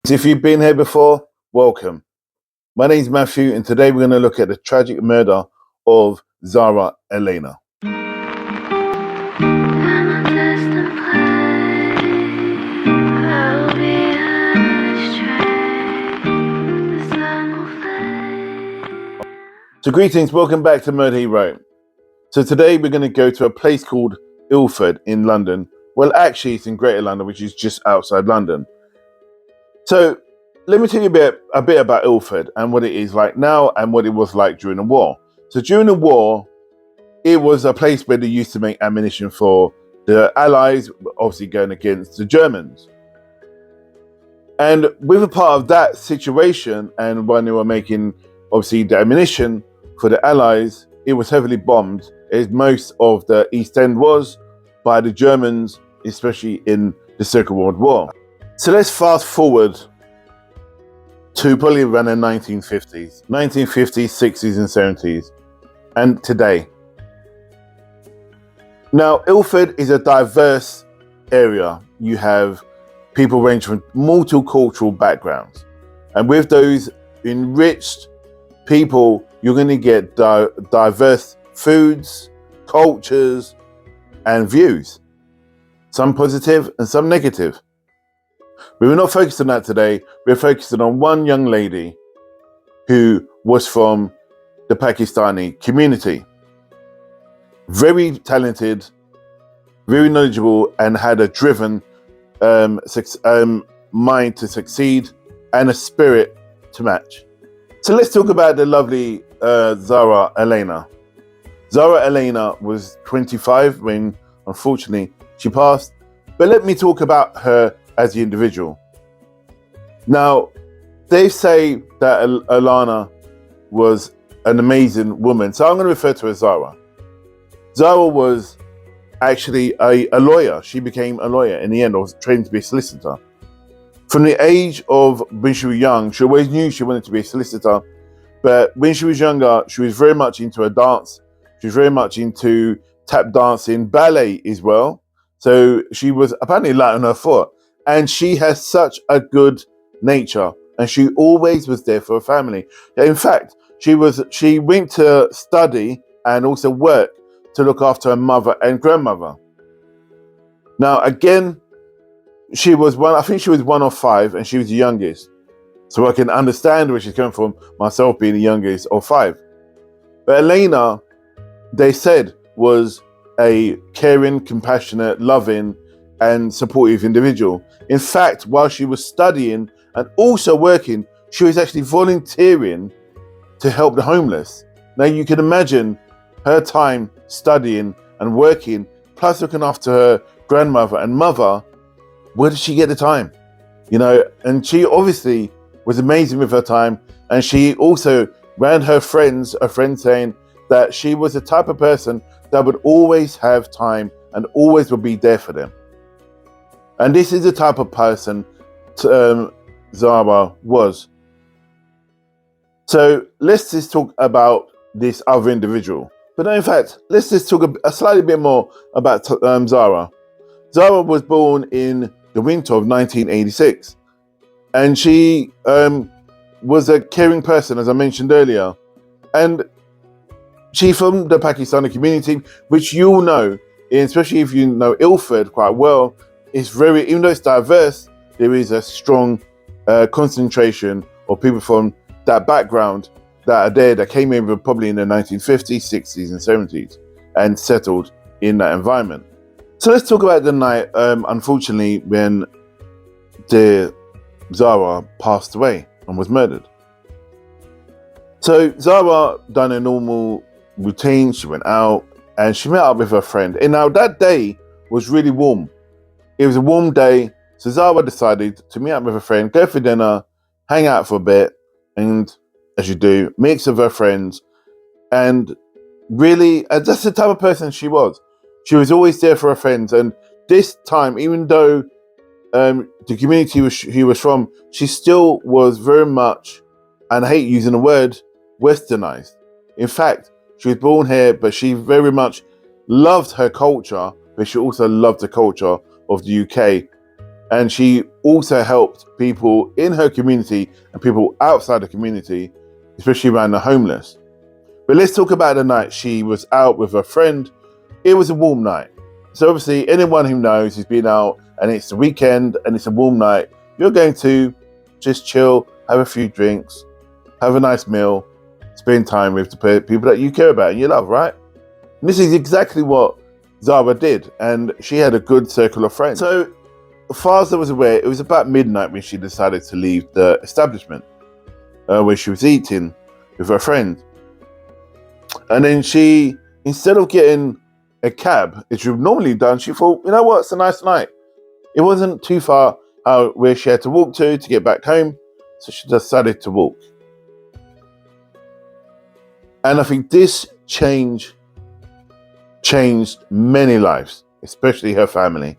If you've been here before, welcome. My name's Matthew, and today we're going to look at the tragic murder of Zara Eleena. So greetings, welcome back to Murder He Wrote. So today we're going to go to a place called Ilford in London. Well, actually it's in Greater London, which is just outside London. So let me tell you a bit about Ilford and what it is like now and what it was like during the war. So during the war, it was a place where they used to make ammunition for the Allies, obviously going against the Germans. And with a part of that situation, and when they were making obviously the ammunition for the Allies, it was heavily bombed, as most of the East End was, by the Germans, especially in the Second World War. So let's fast forward to probably around the 1950s, 60s and 70s, and today. Now, Ilford is a diverse area. You have people ranging from multicultural backgrounds. And with those enriched people, you're going to get diverse foods, cultures, and views. Some positive and some negative. But we're not focused on that today. We're focusing on one young lady who was from the Pakistani community. Very talented, very knowledgeable, and had a driven mind to succeed and a spirit to match. So let's talk about the lovely Zara Eleena. Zara Eleena was 25 when, unfortunately, she passed. But let me talk about her as the individual. Now, they say that Alana was an amazing woman, so I'm going to refer to her as Zara. Zara was actually a lawyer. She became a lawyer in the end, or trained to be a solicitor. From the age of when she was young, she always knew she wanted to be a solicitor, but when she was younger, she was very much into her dance. She was very much into tap dancing, ballet as well. So she was apparently light on her foot. And she has such a good nature, and she always was there for her family. In fact, she went to study and also work to look after her mother and grandmother. Now, again, I think she was one of five, and she was the youngest. So I can understand where she's coming from, myself being the youngest of five. But Eleena, they said, was a caring, compassionate, loving, and supportive individual. In fact, while she was studying and also working, she was actually volunteering to help the homeless. Now you can imagine her time studying and working, plus looking after her grandmother and mother. Where did she get the time? And she obviously was amazing with her time. And she also ran her friends saying that she was the type of person that would always have time and always would be there for them. And this is the type of person Zara was. So let's just talk about this other individual. But no, in fact, let's just talk a slightly bit more about Zara. Zara was born in the winter of 1986. And she was a caring person, as I mentioned earlier. And she's from the Pakistani community, which you'll know, especially if you know Ilford quite well. It's even though it's diverse, there is a strong concentration of people from that background that are there, that came in probably in the 1950s, 60s and 70s and settled in that environment. So let's talk about the night, unfortunately, when Zara passed away and was murdered. So Zara done a normal routine. She went out and she met up with her friend. And now that day was really warm. It was a warm day, so Zara decided to meet up with a friend, go for dinner, hang out for a bit, and as you do, mix with her friends. And really, that's the type of person she was. She was always there for her friends. And this time, even though the community he was from, she still was very much, and I hate using the word, westernized. In fact, she was born here, but she very much loved her culture, but she also loved the culture of the UK And she also helped people in her community and people outside the community, especially around the homeless. But let's talk about the night she was out with her friend. It was a warm night. So obviously anyone who knows who's been out and it's the weekend and it's a warm night, you're going to just chill, have a few drinks, have a nice meal, spend time with the people that you care about and you love, right? And this is exactly what Zara did, and she had a good circle of friends. So as far as I was aware, it was about midnight when she decided to leave the establishment where she was eating with her friend. And then she, instead of getting a cab, as you've normally done, she thought, you know what, it's a nice night. It wasn't too far where she had to walk to get back home, so she decided to walk. And I think this changed many lives, especially her family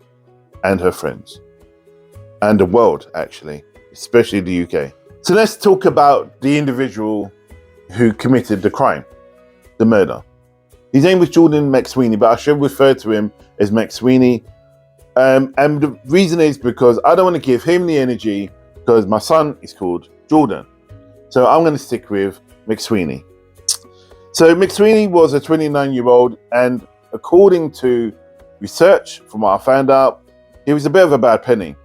and her friends, and the world, actually, especially the UK. So let's talk about the individual who committed the crime, the murder. His name was Jordan McSweeney, but I should refer to him as McSweeney. And the reason is because I don't want to give him the energy, because my son is called Jordan. So I'm going to stick with McSweeney. So McSweeney was a 29-year-old, and according to research, from what I found out, he was a bit of a bad penny.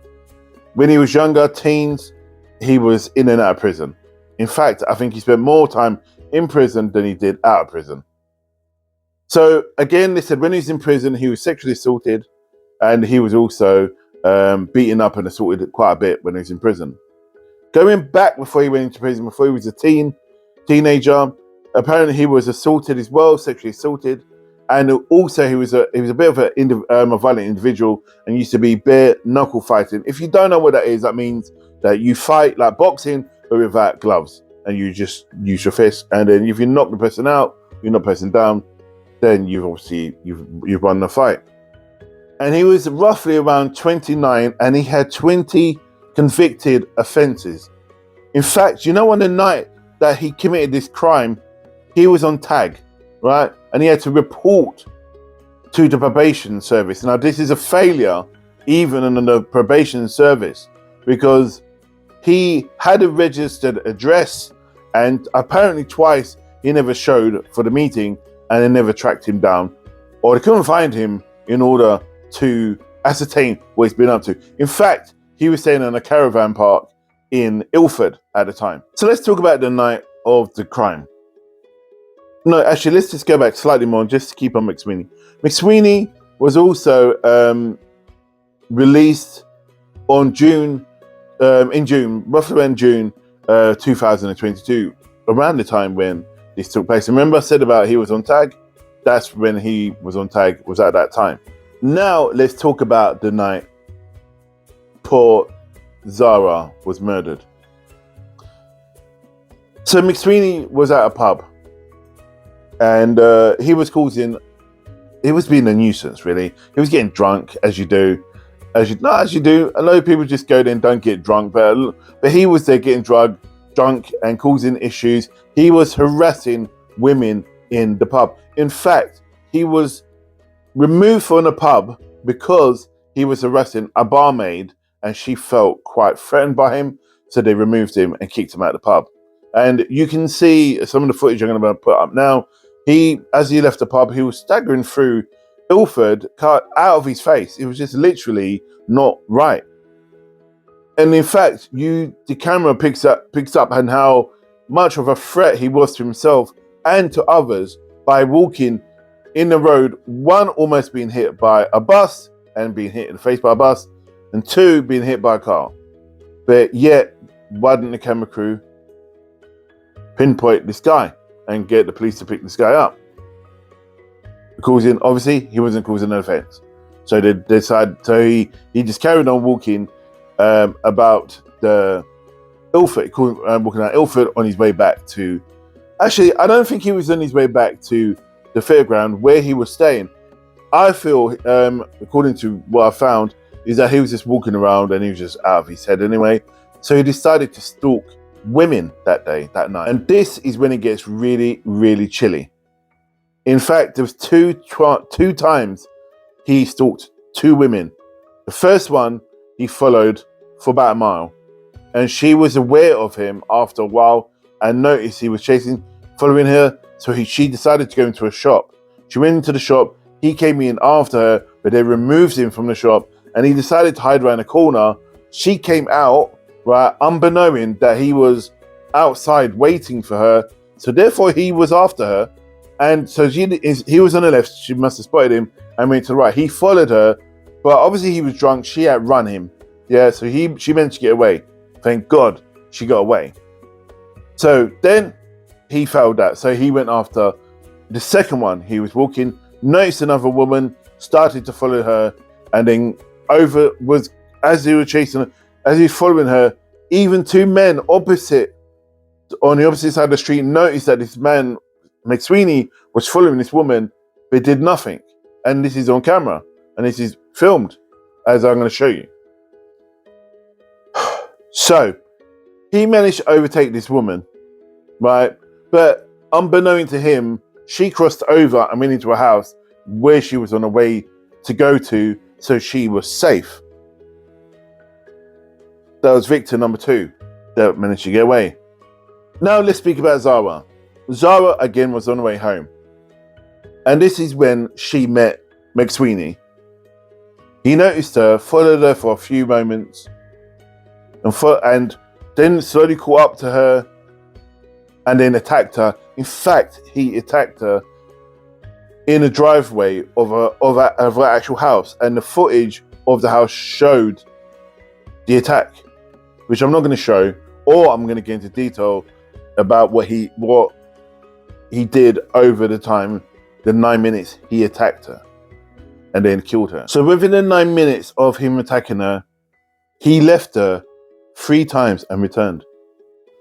When he was younger, teens, he was in and out of prison. In fact, I think he spent more time in prison than he did out of prison. So again, they said when he was in prison, he was sexually assaulted, and he was also beaten up and assaulted quite a bit when he was in prison. Going back before he went into prison, before he was a teenager, apparently he was assaulted as well, sexually assaulted. And also he was a bit of a violent individual and used to be bare knuckle fighting. If you don't know what that is, that means that you fight like boxing, but without gloves, and you just use your fist. And then if you knock the person out, you knock the person down, then you've won the fight. And he was roughly around 29, and he had 20 convicted offences. In fact, you know, on the night that he committed this crime, he was on tag, right? And he had to report to the probation service. Now, this is a failure even in the probation service, because he had a registered address, and apparently twice he never showed for the meeting, and they never tracked him down, or they couldn't find him in order to ascertain what he's been up to. In fact, he was staying in a caravan park in Ilford at the time. So let's talk about the night of the crime. No, actually, let's just go back slightly more just to keep on McSweeney. McSweeney was also released in June, roughly around June 2022, around the time when this took place. Remember I said about he was on tag? That's when he was on tag, was at that time. Now let's talk about the night poor Zara was murdered. So McSweeney was at a pub, and he was being a nuisance, really. He was getting drunk, as you do. A lot of people just go there and don't get drunk, but he was there getting drunk and causing issues. He was harassing women in the pub. In fact, he was removed from the pub because he was harassing a barmaid, and she felt quite threatened by him, so they removed him and kicked him out of the pub. And you can see some of the footage I'm going to put up now. As he left the pub, he was staggering through Ilford, cut out of his face. It was just literally not right. And in fact, the camera picks up on how much of a threat he was to himself and to others by walking in the road, one, almost being hit by a bus and being hit in the face by a bus, and two, being hit by a car. But yet, why didn't the camera crew pinpoint this guy and get the police to pick this guy up? Obviously, he wasn't causing an offense. So they decided, he just carried on walking about the Ilford, walking out Ilford on his way back to, actually, I don't think he was on his way back to the fairground where he was staying. I feel, according to what I found, is that he was just walking around and he was just out of his head anyway. So he decided to stalk women that night. And this is when it gets really, really chilly. In fact, there was two times he stalked two women. The first one, he followed for about a mile. And she was aware of him after a while and noticed he was following her. So she decided to go into a shop. She went into the shop. He came in after her, but they removed him from the shop and he decided to hide around a corner. She came out, right, unbeknowing that he was outside waiting for her. So therefore he was after her. And so he was on the left. She must have spotted him and went to the right. He followed her, but obviously he was drunk. She outrun him. Yeah, so she managed to get away. Thank God she got away. So then he failed that. So he went after the second one. He was walking, noticed another woman, started to follow her, and then as he was chasing her, as he was following her, even two men on the opposite side of the street noticed that this man, McSweeney, was following this woman, but did nothing. And this is on camera, and this is filmed, as I'm going to show you. So he managed to overtake this woman, right? But unbeknown to him, she crossed over and went into a house where she was on her way to go to, so she was safe. That was victim number 2 that managed to get away. Now let's speak about Zara. Zara again was on her way home. And this is when she met McSweeney. He noticed her, followed her for a few moments, and then slowly caught up to her and then attacked her. In fact, he attacked her in a driveway of her actual house, and the footage of the house showed the attack, which I'm not going to show, or I'm going to get into detail about what he did over the time, the 9 minutes he attacked her and then killed her. So within the 9 minutes of him attacking her, he left her 3 times and returned.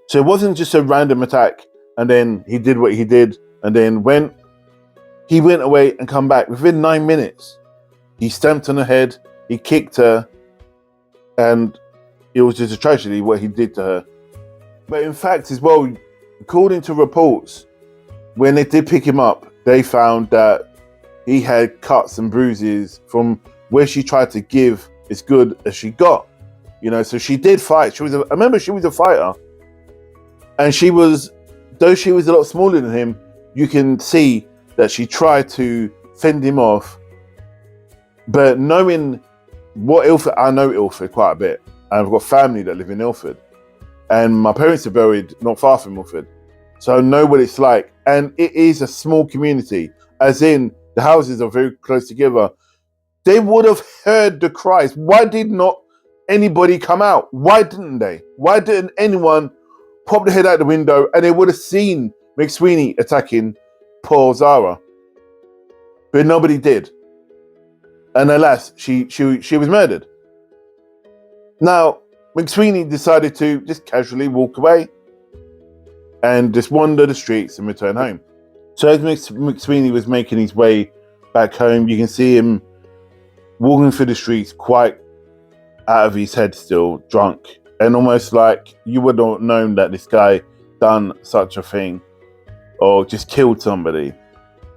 So it wasn't just a random attack and then he did what he did and then went away and come back. Within 9 minutes, he stamped on her head, he kicked her, and it was just a tragedy what he did to her. But in fact as well, according to reports, when they did pick him up, they found that he had cuts and bruises from where she tried to give as good as she got. You know, so she did fight. I remember she was a fighter. And though she was a lot smaller than him, you can see that she tried to fend him off. But knowing what Ilford, I know Ilford quite a bit. I've got family that live in Ilford. And my parents are buried not far from Ilford. So I know what it's like. And it is a small community, as in the houses are very close together. They would have heard the cries. Why did not anybody come out? Why didn't they? Why didn't anyone pop their head out the window and they would have seen McSweeney attacking poor Zara? But nobody did. And alas, she was murdered. Now, McSweeney decided to just casually walk away and just wander the streets and return home. So as McSweeney was making his way back home, you can see him walking through the streets quite out of his head still, drunk, and almost like you would not have known that this guy done such a thing or just killed somebody.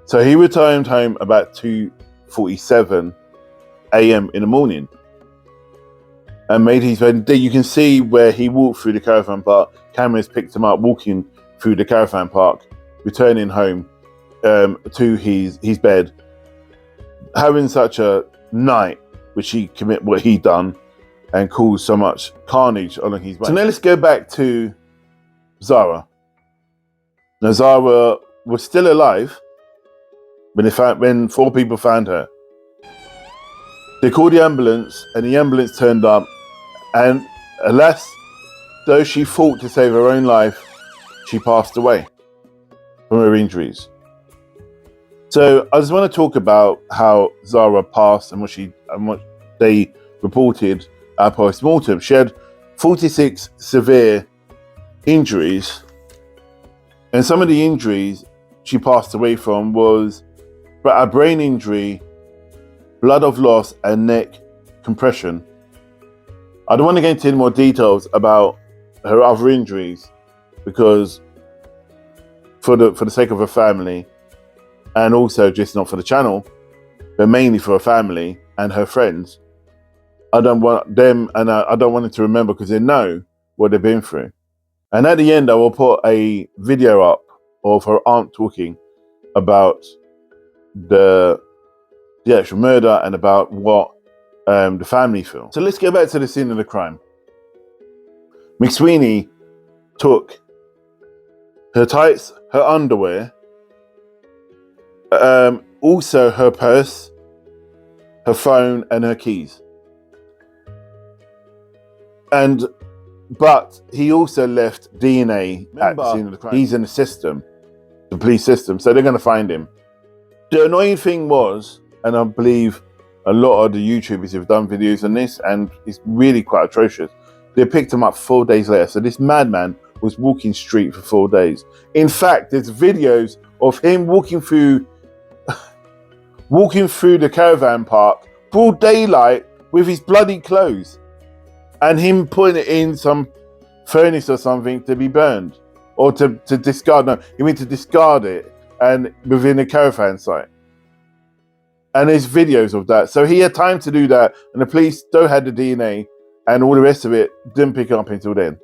So he returned home about 2:47 a.m. in the morning and made his way. You can see where he walked through the caravan park. Cameras picked him up walking through the caravan park, returning home to his bed, having such a night which he commit what he done and caused so much carnage along his way. So now let's go back to Zara. Now Zara was still alive when 4 people found her. They called the ambulance and the ambulance turned up, and alas, though she fought to save her own life, she passed away from her injuries. So I just want to talk about how Zara passed and what they reported at post-mortem. She had 46 severe injuries, and some of the injuries she passed away from was a brain injury, blood of loss, and neck compression. I don't want to get into any more details about her other injuries because for the sake of her family, and also just not for the channel, but mainly for her family and her friends, I don't want them, and I don't want them to remember because they know what they've been through. And at the end, I will put a video up of her aunt talking about the actual murder and about what the family feel. So let's get back to the scene of the crime. McSweeney took her tights, her underwear, also her purse, her phone, and her keys. But he also left DNA at the scene of the crime. He's in the system, the police system, so they're going to find him. The annoying thing was, and I believe a lot of the YouTubers have done videos on this, and it's really quite atrocious. They picked him up 4 days later. So this madman was walking street for 4 days. In fact, there's videos of him walking through the caravan park, broad daylight, with his bloody clothes, and him putting it in some furnace or something to be burned, or to discard. No, he meant to discard it, and within a caravan site. And there's videos of that. So he had time to do that, and the police still had the DNA, and all the rest of it didn't pick up until then.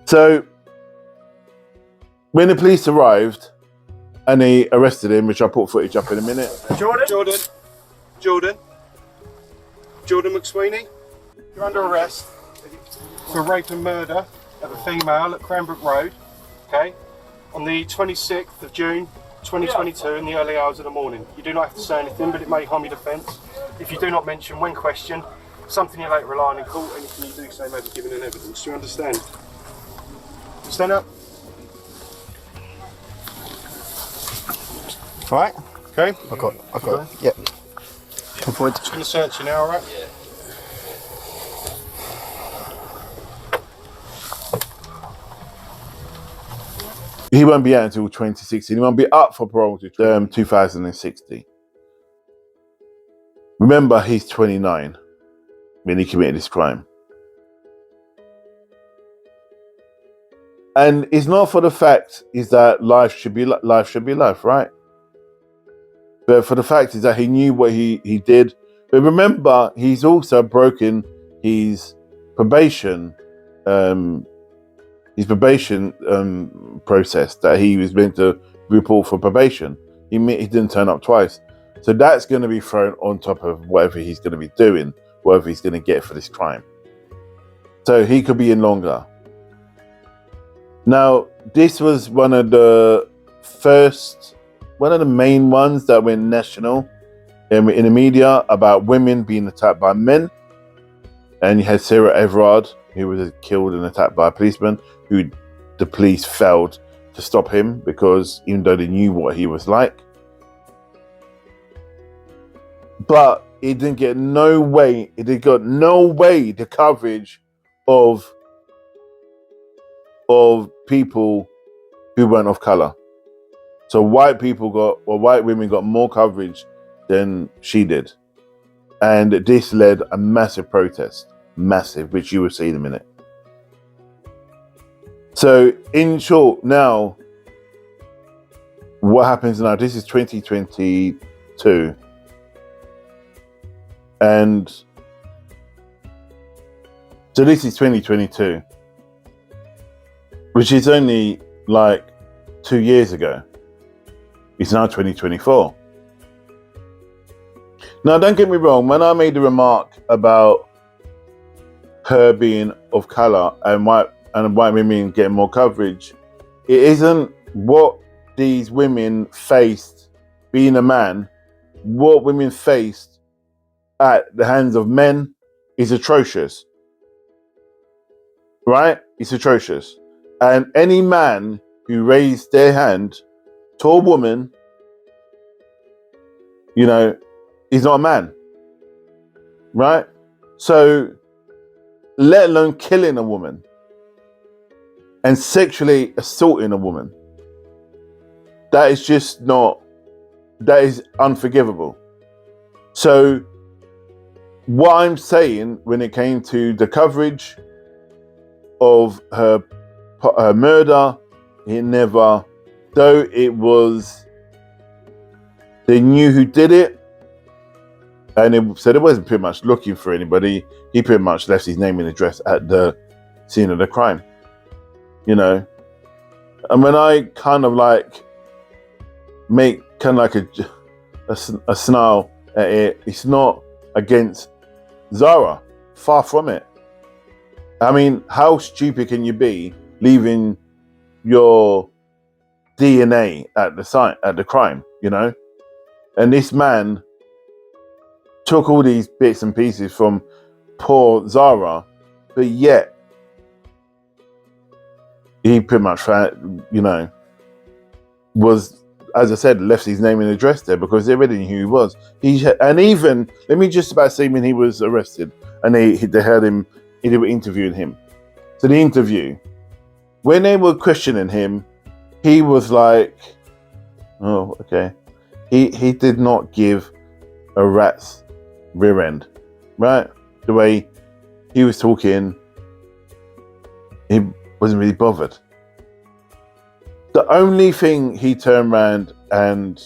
So when the police arrived and they arrested him, which I'll put footage up in a minute. Jordan McSweeney, you're under arrest for rape and murder of a female at Cranbrook Road, okay, on the 26th of June 2022 in the early hours of the morning. You do not have to say anything, but it may harm your defence if you do not mention, when questioned, something you later rely on in court. Anything you do say may be given in evidence. Do you understand? Stand up. All right. Okay. I got it. Yep. Come forward. Just going to search you now, all right? Yeah. He won't be out until 2016. He won't be up for parole until 2060. Remember, he's 29 when he committed this crime. And it's not for the fact is that life should be life, right? But for the fact is that he knew what he did. But remember, he's also broken his probation process that he was meant to report for probation. He didn't turn up twice. So that's going to be thrown on top of whatever he's going to be doing, whatever he's going to get for this crime. So he could be in longer. Now, this was one of the main ones that went national in the media about women being attacked by men. And you had Zara Eleena, who was killed and attacked by a policeman, who the police failed to stop him because even though they knew what he was like. But it didn't get no way the coverage of people who weren't of color. So white women got more coverage than she did. And this led a massive protest, which you will see in a minute. So in short, now, what happens now? This is 2022. And so this is 2022, which is only like 2 years ago. It's now 2024. Now, don't get me wrong. When I made the remark about her being of color and white women getting more coverage, it isn't what these women faced being a man. What women faced at the hands of men is atrocious. Right? It's atrocious. And any man who raised their hand to a woman, is not a man. Right? So, let alone killing a woman and sexually assaulting a woman, that is unforgivable. So, what I'm saying when it came to the coverage of her murder, they knew who did it, And so they wasn't pretty much looking for anybody. He pretty much left his name and address at the scene of the crime. You know, and when I kind of like make kind of like a snarl at it, it's not against Zara. Far from it. I mean, how stupid can you be leaving your DNA at the site, at the crime, you know? And this man took all these bits and pieces from poor Zara, but yet he pretty much, you know, was, as I said, left his name and address there because they already knew who he was. And even, let me just about say when he was arrested and they had him, they were interviewing him. So the interview, when they were questioning him, he was like, oh, okay. He did not give a rat's rear end, right? The way he was talking, he wasn't really bothered. The only thing he turned around and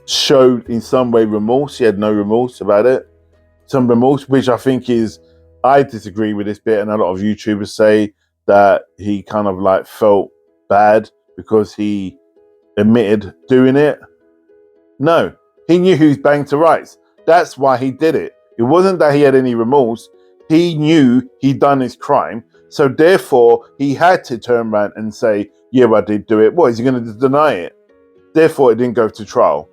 showed in some way remorse, he had no remorse about it. Some remorse, which I think is, I disagree with this bit, and a lot of YouTubers say that he kind of like felt bad because he admitted doing it. No, he knew who's banged to rights. That's why he did it. It wasn't that he had any remorse. He knew he'd done his crime, so therefore he had to turn around and say, yeah, I did do it. What, is he going to deny it? Therefore it didn't go to trial.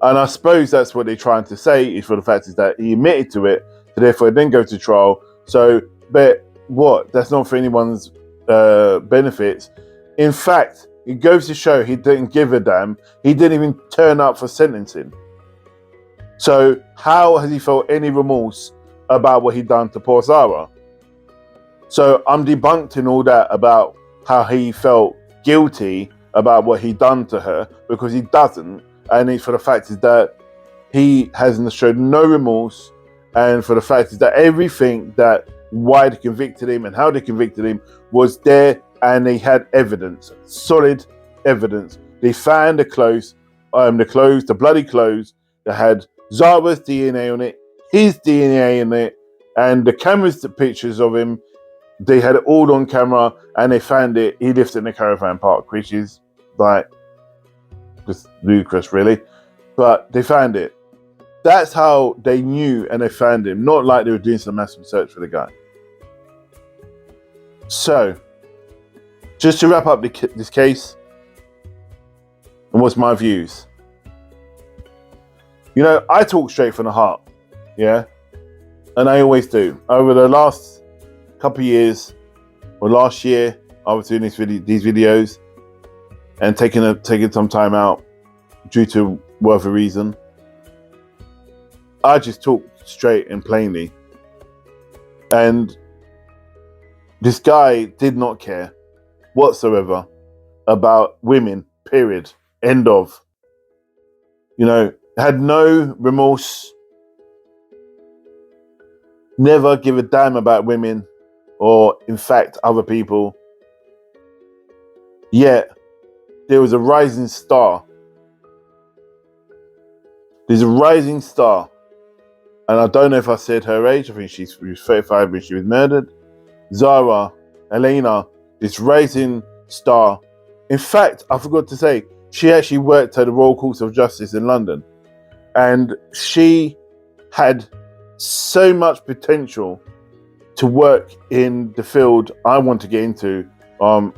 And I suppose that's what they're trying to say, is for the fact is that he admitted to it, so therefore it didn't go to trial. So, but what? That's not for anyone's benefits. In fact, it goes to show he didn't give a damn. He didn't even turn up for sentencing. So how has he felt any remorse about what he'd done to poor Zara? So I'm debunking all that about how he felt guilty about what he'd done to her, because he doesn't. And it's for the fact is that he hasn't showed no remorse. And for the fact is that everything that why they convicted him and how they convicted him was there, and they had evidence, solid evidence. They found the clothes, the bloody clothes that had Zara's DNA on it, his DNA in it, and the cameras, the pictures of him, they had it all on camera, and they found it. He lived in the caravan park, which is like just ludicrous, really. But they found it. That's how they knew and they found him. Not like they were doing some massive search for the guy. So, just to wrap up this case, and what's my views? You know, I talk straight from the heart, yeah? And I always do. Over the last couple of years, or last year, I was doing these videos and taking some time out due to whatever reason. I just talk straight and plainly. And this guy did not care whatsoever about women, period. End of. You know, had no remorse. Never give a damn about women or, in fact, other people. Yet, there was a rising star. There's a rising star. And I don't know if I said her age. I think she was 35 when she was murdered. Zara Eleena, this rising star. In fact, I forgot to say, she actually worked at the Royal Courts of Justice in London. And she had so much potential to work in the field I want to get into,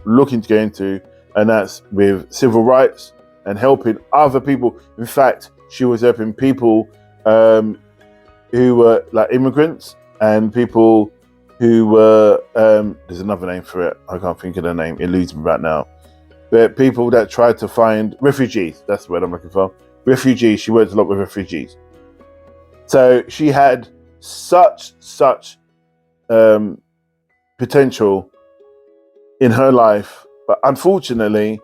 looking to get into, and that's with civil rights and helping other people. In fact, she was helping people who were like immigrants and people who were, there's another name for it, I can't think of the name, it eludes me right now. But people that tried to find refugees, that's the word I'm looking for. Refugees, she worked a lot with refugees. So she had such potential in her life, but unfortunately,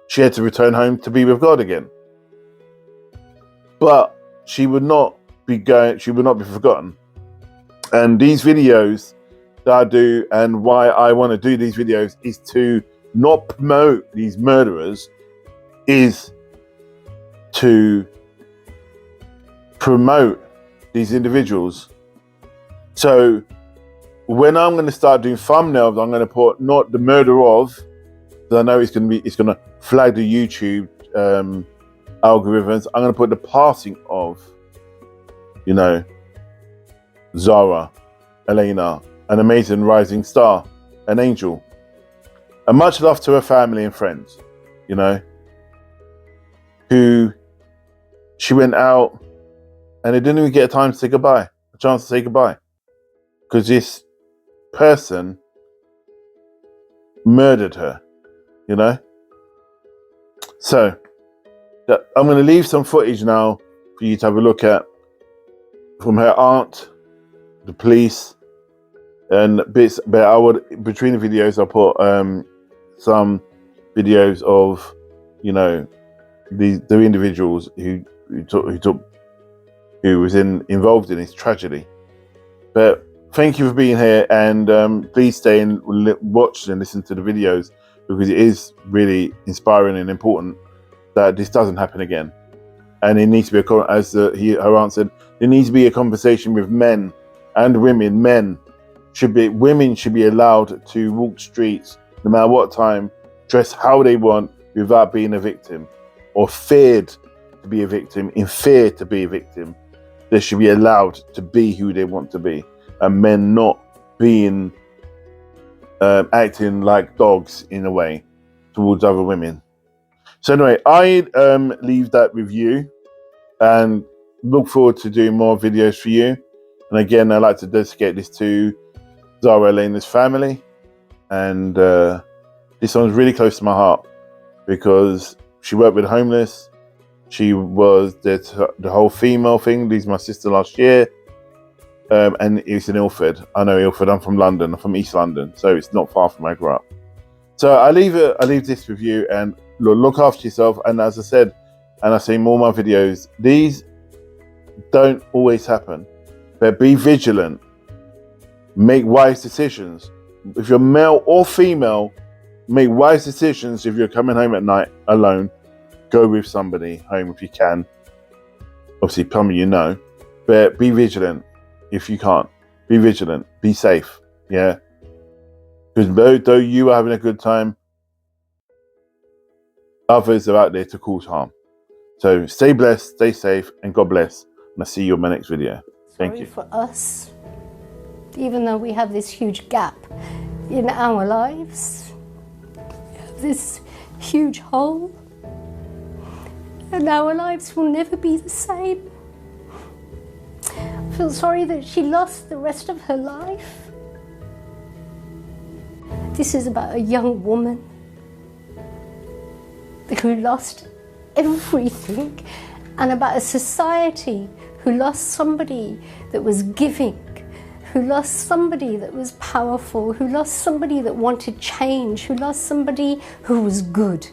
she had to return home to be with God again. But she would not be forgotten. And these videos that I do, and why I want to do these videos, is to not promote these murderers, is to promote these individuals. So when I'm going to start doing thumbnails, I'm going to put not the murder of, because I know it's going to flag the YouTube algorithms. I'm going to put the passing of, you know, Zara Eleena, an amazing rising star, an angel. And much love to her family and friends, you know, who she went out and they didn't even get a time to say goodbye, a chance to say goodbye, because this person murdered her, you know. So I'm going to leave some footage now for you to have a look at from her aunt, the police, and bits. But I would, between the videos, I'll put some videos of, you know, the individuals who was involved in this tragedy. But thank you for being here, and please stay and watch and listen to the videos, because it is really inspiring and important that this doesn't happen again. And it needs to be, as her aunt said, there needs to be a conversation with men and women. Women should be allowed to walk streets no matter what time, dress how they want, without being a victim or feared to be a victim, in fear to be a victim. They should be allowed to be who they want to be, and men not being acting like dogs in a way towards other women. So anyway, I leave that with you, and look forward to doing more videos for you. And again, I'd like to dedicate this to Zara Eleena's family, and this one's really close to my heart because she worked with homeless. She was the whole female thing. This is my sister last year, and it's in Ilford. I know Ilford. I'm from London. I'm from East London, so it's not far from where I grew up. So I leave this with you, and look after yourself. And as I said, and I say in all my videos, these don't always happen, but be vigilant. Make wise decisions. If you're male or female, make wise decisions. If you're coming home at night alone, go with somebody home if you can. Obviously, somebody you know, but be vigilant if you can't. Be vigilant. Be safe. Yeah. Because though you are having a good time, others are out there to cause harm. So stay blessed, stay safe, and God bless. And I'll see you in my next video. Thank you. For us, even though we have this huge gap in our lives, this huge hole, and our lives will never be the same. I feel sorry that she lost the rest of her life. This is about a young woman who lost everything, and about a society who lost somebody that was giving, who lost somebody that was powerful, who lost somebody that wanted change, who lost somebody who was good.